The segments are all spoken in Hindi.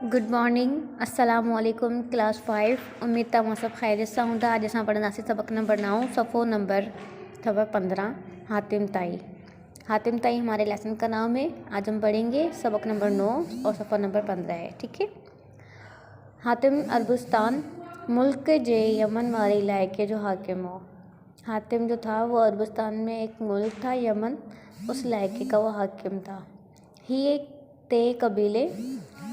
गुड मॉर्निंग अस्सलाम वालेकुम क्लास 5। उम्मीद था वहाँ सब खैरियत से हूँ। आज असां पढ़ंदासीं सबक नंबर 9 सफ़ो नंबर 15 हातिम ताई हमारे लेसन का नाम है। आज हम पढ़ेंगे सबक नंबर 9 और सफ़ा नंबर 15 है। ठीक है। हातिम अरबस्तान मुल्क जे यमन वाले इलाके जो हाकिम हो। हातिम जो था वो अरबस्तान में एक मुल्क था यमन, उस इलाके का वो हाकिम था। ही एक ते कबीले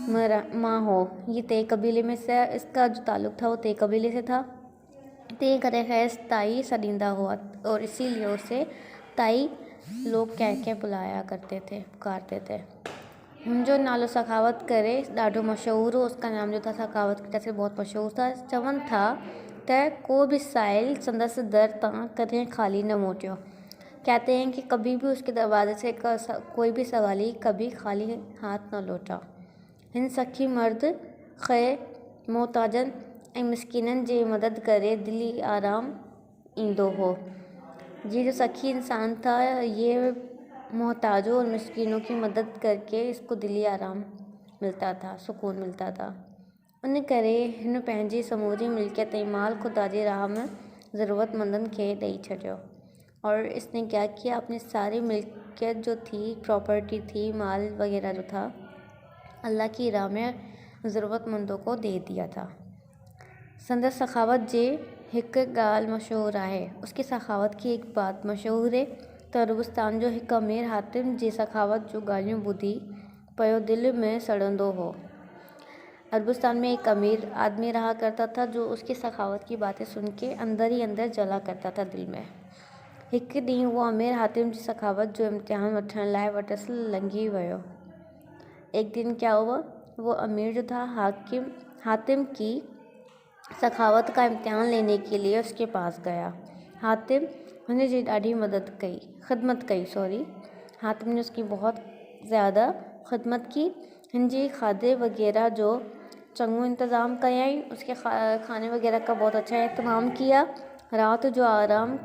माँ हो। ये ते कबीले में से इसका जो ताल्लुक़ था वो ते कबीले से था। ते करे खैस ताई सदींदा हुआ और इसीलिए उसे ताई लोग कह के बुलाया करते थे, पुकारते थे। हम जो नालो सखावत करे ॾाढो मशहूर हो। उसका नाम जो था सखावत की तरह से बहुत मशहूर था। चवन था त को भी साइल संदस दर तां कदें खाली न मोटियो। कहते हैं कि कभी भी उसके दरवाजे से कोई भी सवाली कभी खाली हाथ न लौटा। हिन सखी मर्द खे मोहताजन ऐं मिसकिननि जी मदद करे दिली आराम ईंदो हो। ये जो सखी इंसान था ये मोहताजों और मिसकिनों की मदद करके इसको दिली आराम मिलता था, सुकून मिलता था। उन करे हिन पंहिंजी समूरी मिल्कियत ऐं माल खुदा जी राह में ज़रूरतमंदनि खे ॾेई छॾियो। और इसने क्या किया, अपनी सारी मिल्कियत जो थी, प्रॉपर्टी थी, माल वगैरह जो था, अल्लाह की राह में ज़रूरतमंदों को दे दिया था। संदस सखावत जे हिक ॻाल्हि मशहूर आहे। उसकी सखावत की एक बात मशहूर है। तो अरबस्तान जो हिक अमीर हातिम जी सखावत जो ॻाल्हियूं ॿुधी पियो दिलि में सड़ंदो हो। अरबस्तान में एक अमीर आदमी रहा करता था जो उसकी सखावत की बातें सुन के अंदर ही अंदर जला करता था दिल में। हिक ॾींहुं वो अमीर हातिम जी सखावत जो इम्तिहान वठण लाइ वटसि लंघी वियो। एक दिन क्या हुआ, वो अमीर जो था हातिम की सखावत का इम्तिहान लेने के लिए उसके पास गया। हातिम हुन जी ॾाढी खिदमत कई। हातिम ने उसकी बहुत ज़्यादा खिदमत की। हिन जी खाधे वगैरह जो चङो इंतज़ाम कयई। उसके खाने वगैरह का बहुत अच्छा एहतमाम किया। रात जो आराम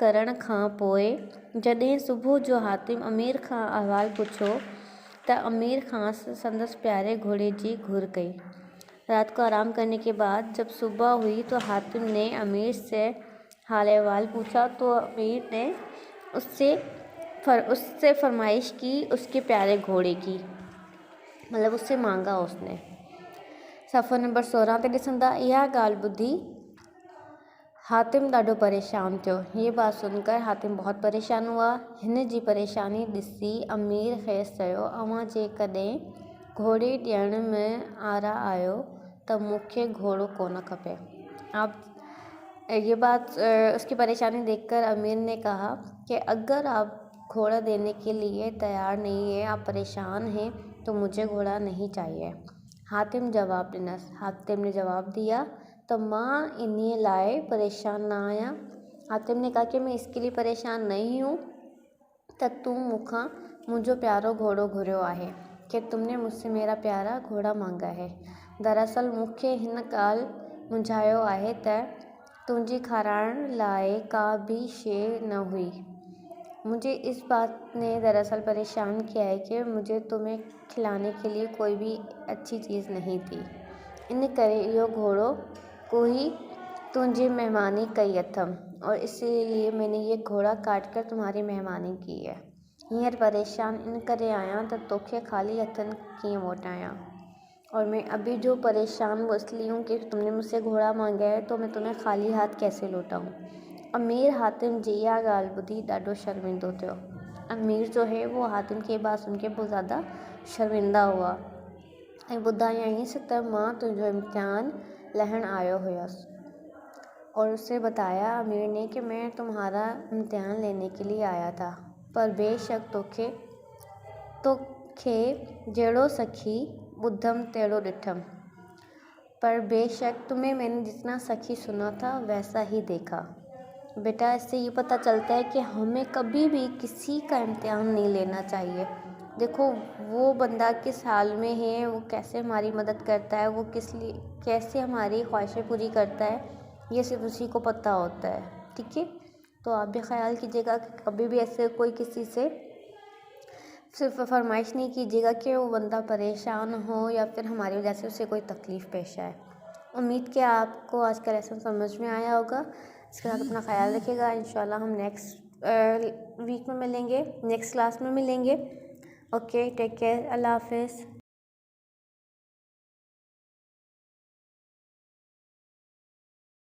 करण खां पोइ जॾहिं सुबुह जो हातिम अमीर खां अहवाल पुछो त अमीर खां संदस प्यारे घोड़े की घुर कई। रात को आराम करने के बाद जब सुबह हुई तो हातिम ने अमीर से हाल अहवाल पूछा तो अमीर ने उससे फरमाइश की उसके प्यारे घोड़े की, मतलब उससे मांगा उसने। सफ़ा नंबर 16 ते ॾिसंदा। इहा ॻाल्हि ॿुधी हातिम ॾाढो परेशान थियो। ये बात सुनकर हातिम बहुत परेशान हुआ। हिन जी परेशानी ॾिसी अमीर खेसि चयो, अव्हां जेकॾहिं घोड़े ॾियण में आरा आयो त मूंखे घोड़ो कोन खपे। उसकी परेशानी देखकर अमीर ने कहा कि अगर आप घोड़ा देने के लिए तैयार नहीं है, आप परेशान हैं, तो मुझे घोड़ा नहीं चाहिए। हातिम ने जवाब दिया तो मां इन्हीं लाए परेशान ना आया। हातिम ने कहा कि मैं इसके लिए परेशान नहीं हूँ त तू मुखां मुझो प्यारो घोड़ो घुरियो आहे, कि तुमने मुझसे मेरा प्यारा घोड़ा मांगा है। दरअसल मूंखे हिन ॻाल्हि मुंझायो आहे त तुंहिंजी खाराइण लाइ का भी शइ न हुई। मुझे इस बात ने दरअसल परेशान किया है कि मुझे तुम्हें खिलाने के लिए कोई भी अच्छी चीज़ नहीं थी। इन करे इहो घोड़ो कोई तुझे मेहमानी कई अथम और इसीलिए मैंने ये घोड़ा काट कर तुम्हारी मेहमानी की है। हींअर परेशान इन करे आया तो तोखे खाली हथन कीअं मोटायां, और मैं अभी जो परेशान वो इसलिए हूँ कि तुमने मुझसे घोड़ा मांगा है तो मैं तुम्हें खाली हाथ कैसे लौटाऊँ। अमीर हातिम जी इहा ॻाल्हि ॿुधी ॾाढो शर्मिंदो थियो। अमीर जो है वो हातिम की बात सुन के बहुत ज़्यादा शर्मिंदा हुआ ऐं ॿुधायईंसि त मां तुंहिंजो इम्तिहान लहण आयो हुयसि। और उसे बताया अमीर ने कि मैं तुम्हारा इम्तिहान लेने के लिए आया था, पर बेशक तोखे जहिड़ो सखी ॿुधम तेड़ो ॾिठम, पर बेशक तुम्हें मैंने जितना सखी सुना था वैसा ही देखा। बेटा, इससे ये पता चलता है कि हमें कभी भी किसी का इम्तिहान नहीं लेना चाहिए। देखो वो बंदा किस हाल में है, वो कैसे हमारी मदद करता है, वो कैसे हमारी ख्वाहिशें पूरी करता है, ये सिर्फ उसी को पता होता है। ठीक है, तो आप भी ख्याल कीजिएगा कि कभी भी ऐसे कोई किसी से सिर्फ फरमाइश नहीं कीजिएगा कि वो बंदा परेशान हो या फिर हमारी वजह से उसे कोई तकलीफ़ पेश आए। उम्मीद कि आपको आज का लेसन समझ में आया होगा। इसके साथ अपना ख्याल रखिएगा। इंशाल्लाह हम नेक्स्ट वीक में मिलेंगे, नेक्स्ट क्लास में मिलेंगे। ओके, टेक केयर, अल्लाह हाफिज़।